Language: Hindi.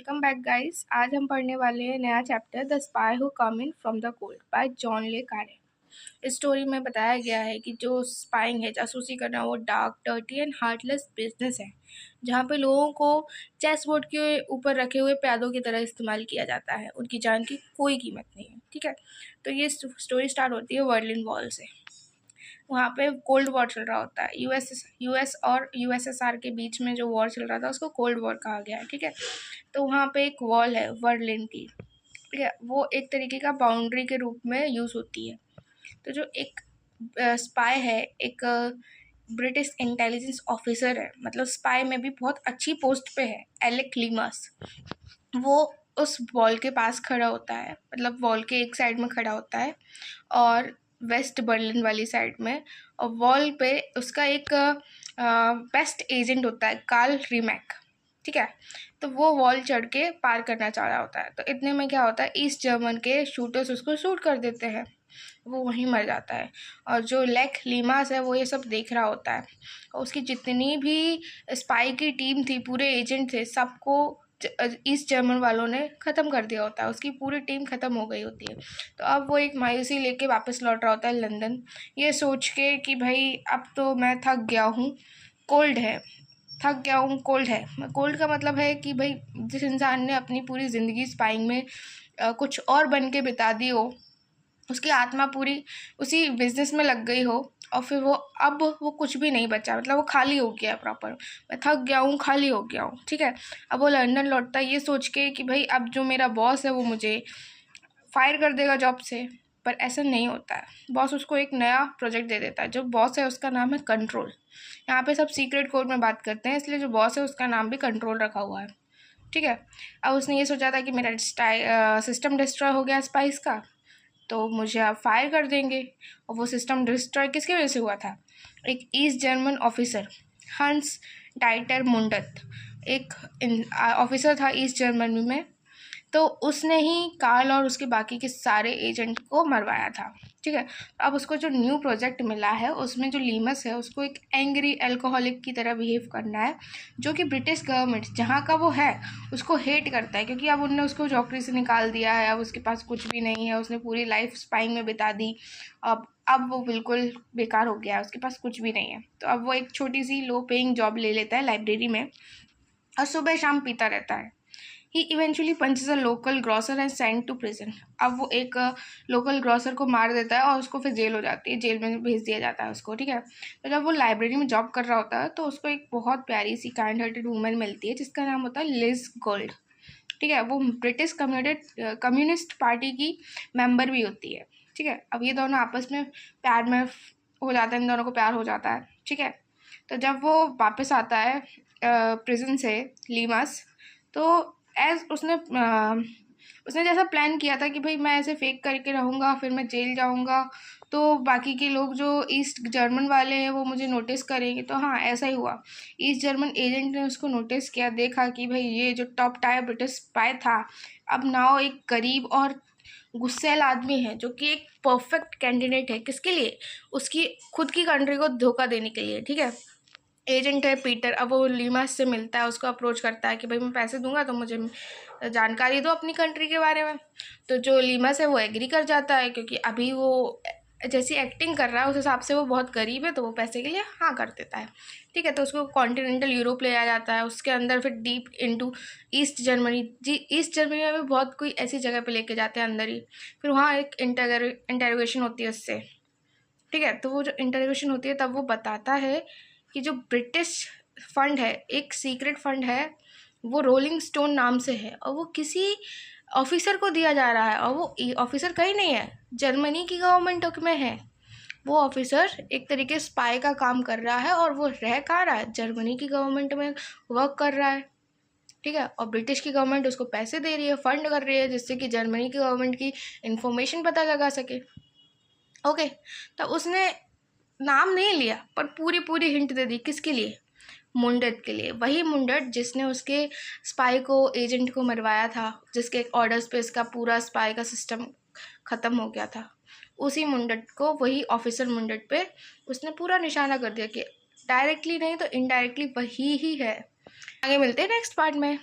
Welcome back guys. आज हम पढ़ने वाले हैं नया chapter the spy who come in from the cold bye John ले कार्रे। इस स्टोरी में बताया गया है कि जो स्पाइंग है, जासूसी करना, वो dark, dirty and heartless business है जहाँ पे लोगों को चेस बोर्ड के ऊपर रखे हुए प्यादों की तरह इस्तेमाल किया जाता है। उनकी जान की कोई कीमत नहीं है। ठीक है, तो ये स्टोरी स्टार्ट होती है बर्लिन वॉल से। वहाँ पे कोल्ड वॉर चल रहा होता है। यूएस और यूएसएसआर के बीच में जो वॉर चल रहा था उसको कोल्ड वॉर कहा गया है। ठीक है, तो वहाँ पे एक वॉल है बर्लिन की। ठीक है, वो एक तरीके का बाउंड्री के रूप में यूज़ होती है। तो जो एक स्पाई है, एक ब्रिटिश इंटेलिजेंस ऑफिसर है, मतलब स्पाई में भी बहुत अच्छी पोस्ट पे है, एलेक लीमस। वो उस वॉल के पास खड़ा होता है, मतलब वॉल के एक साइड में खड़ा होता है और वेस्ट बर्लिन वाली साइड में, और वॉल पे उसका एक बेस्ट एजेंट होता है, कार्ल रिमैक। ठीक है, तो वो वॉल चढ़ के पार करना चाह रहा होता है। तो इतने में क्या होता है, ईस्ट जर्मन के शूटर्स उसको शूट कर देते हैं, वो वहीं मर जाता है। और जो लेक लीमास है वो ये सब देख रहा होता है, और उसकी जितनी भी स्पाई की टीम थी, पूरे एजेंट थे, सबको ईस्ट जर्मन वालों ने ख़त्म कर दिया होता है। उसकी पूरी टीम ख़त्म हो गई होती है। तो अब वो एक मायूसी लेके वापस लौट रहा होता है लंदन, ये सोच के कि भाई अब तो मैं थक गया हूँ, कोल्ड है, थक गया हूँ, कोल्ड है। कोल्ड का मतलब है कि भाई जिस इंसान ने अपनी पूरी ज़िंदगी स्पाइंग में कुछ और बन के बिता दी हो, उसकी आत्मा पूरी उसी बिजनेस में लग गई हो, और फिर वो कुछ भी नहीं बचा, मतलब वो खाली हो गया प्रॉपर। मैं थक गया हूँ, खाली हो गया हूँ। ठीक है, अब वो लंदन लौटता है ये सोच के कि भाई अब जो मेरा बॉस है वो मुझे फायर कर देगा जॉब से। पर ऐसा नहीं होता है, बॉस उसको एक नया प्रोजेक्ट दे देता है। जो बॉस है उसका नाम है कंट्रोल। यहाँ पे सब सीक्रेट कोड में बात करते हैं, इसलिए जो बॉस है उसका नाम भी कंट्रोल रखा हुआ है। ठीक है, अब उसने ये सोचा था कि मेरा सिस्टम डिस्ट्रॉय हो गया स्पाइस का, तो मुझे आप फायर कर देंगे। और वो सिस्टम डिस्ट्रॉय किसकी वजह से हुआ था, एक ईस्ट जर्मन ऑफिसर, हंस डाइटर मुंडत, एक ऑफिसर था ईस्ट जर्मनी में। तो उसने ही कार्ल और उसके बाकी के सारे एजेंट को मरवाया था। ठीक है, अब उसको जो न्यू प्रोजेक्ट मिला है उसमें जो लीमस है उसको एक एंग्री अल्कोहलिक की तरह बिहेव करना है, जो कि ब्रिटिश गवर्नमेंट जहाँ का वो है उसको हेट करता है, क्योंकि अब उनने उसको नौकरी से निकाल दिया है। अब उसके पास कुछ भी नहीं है, उसने पूरी लाइफ स्पाइंग में बिता दी। अब वो बिल्कुल बेकार हो गया है, उसके पास कुछ भी नहीं है। तो अब वो एक छोटी सी लो पेइंग जॉब ले लेता है लाइब्रेरी में, और सुबह शाम पीता रहता है। He eventually punches a local grocer and sent to prison. अब वो एक लोकल ग्रॉसर को मार देता है और उसको फिर जेल हो जाती है, जेल में भेज दिया जाता है उसको। ठीक है, तो जब वो लाइब्रेरी में जॉब कर रहा होता है तो उसको एक बहुत प्यारी सी काइंड हार्टेड वूमन मिलती है जिसका नाम होता है लिज गोल्ड। ठीक है, वो ब्रिटिश कम्युनिस्ट पार्टी की मेंबर भी होती है। ठीक है, अब ये दोनों आपस में प्यार में हो जाता है, इन दोनों को प्यार हो जाता है। ठीक है, तो जब वो वापस आता है प्रिजन से, लीमस, तो एज उसने जैसा प्लान किया था कि भाई मैं ऐसे फेक करके रहूँगा, फिर मैं जेल जाऊँगा, तो बाकी के लोग जो ईस्ट जर्मन वाले हैं वो मुझे नोटिस करेंगे। तो हाँ, ऐसा ही हुआ। ईस्ट जर्मन एजेंट ने उसको नोटिस किया, देखा कि भाई ये जो टॉप टायर ब्रिटिश स्पाई था, अब नाउ एक गरीब और गुस्सैल आदमी है, जो कि एक परफेक्ट कैंडिडेट है किसके लिए, उसकी खुद की कंट्री को धोखा देने के लिए। ठीक है, एजेंट है पीटर। अब वो लीमास से मिलता है, उसको अप्रोच करता है कि भाई मैं पैसे दूंगा तो मुझे जानकारी दो अपनी कंट्री के बारे में। तो जो लीमास है वो एग्री कर जाता है, क्योंकि अभी वो जैसी एक्टिंग कर रहा है उस हिसाब से वो बहुत गरीब है, तो वो पैसे के लिए हाँ कर देता है। ठीक है, तो उसको कॉन्टिनेंटल यूरोप ले जाया जाता है, उसके अंदर फिर डीप इनटू ईस्ट जर्मनी। जी, ईस्ट जर्मनी में भी बहुत कोई ऐसी जगह पे लेके जाते हैं अंदर ही। फिर वहाँ एक इंटरोगेशन होती है उससे। ठीक है, तो वो जो इंटरोगेशन होती है तब वो बताता है कि जो ब्रिटिश फंड है, एक सीक्रेट फंड है, वो रोलिंग स्टोन नाम से है, और वो किसी ऑफिसर को दिया जा रहा है, और वो ऑफिसर कहीं नहीं है, जर्मनी की गवर्नमेंट में है। वो ऑफिसर एक तरीके स्पाई का काम कर रहा है, और वो रह कहाँ रहा है, जर्मनी की गवर्नमेंट में वर्क कर रहा है। ठीक है, और ब्रिटिश की गवर्नमेंट उसको पैसे दे रही है, फंड कर रही है, जिससे कि जर्मनी की गवर्नमेंट की इंफॉर्मेशन पता लगा सके। ओके, तो उसने नाम नहीं लिया पर पूरी हिंट दे दी, किसके लिए, मुंडत के लिए। वही मुंडत जिसने उसके स्पाई को, एजेंट को मरवाया था, जिसके ऑर्डर्स पे इसका पूरा स्पाई का सिस्टम ख़त्म हो गया था। उसी मुंडत को, वही ऑफिसर मुंडत पे उसने पूरा निशाना कर दिया कि डायरेक्टली नहीं तो इनडायरेक्टली वही ही है। आगे मिलते हैं नेक्स्ट पार्ट में।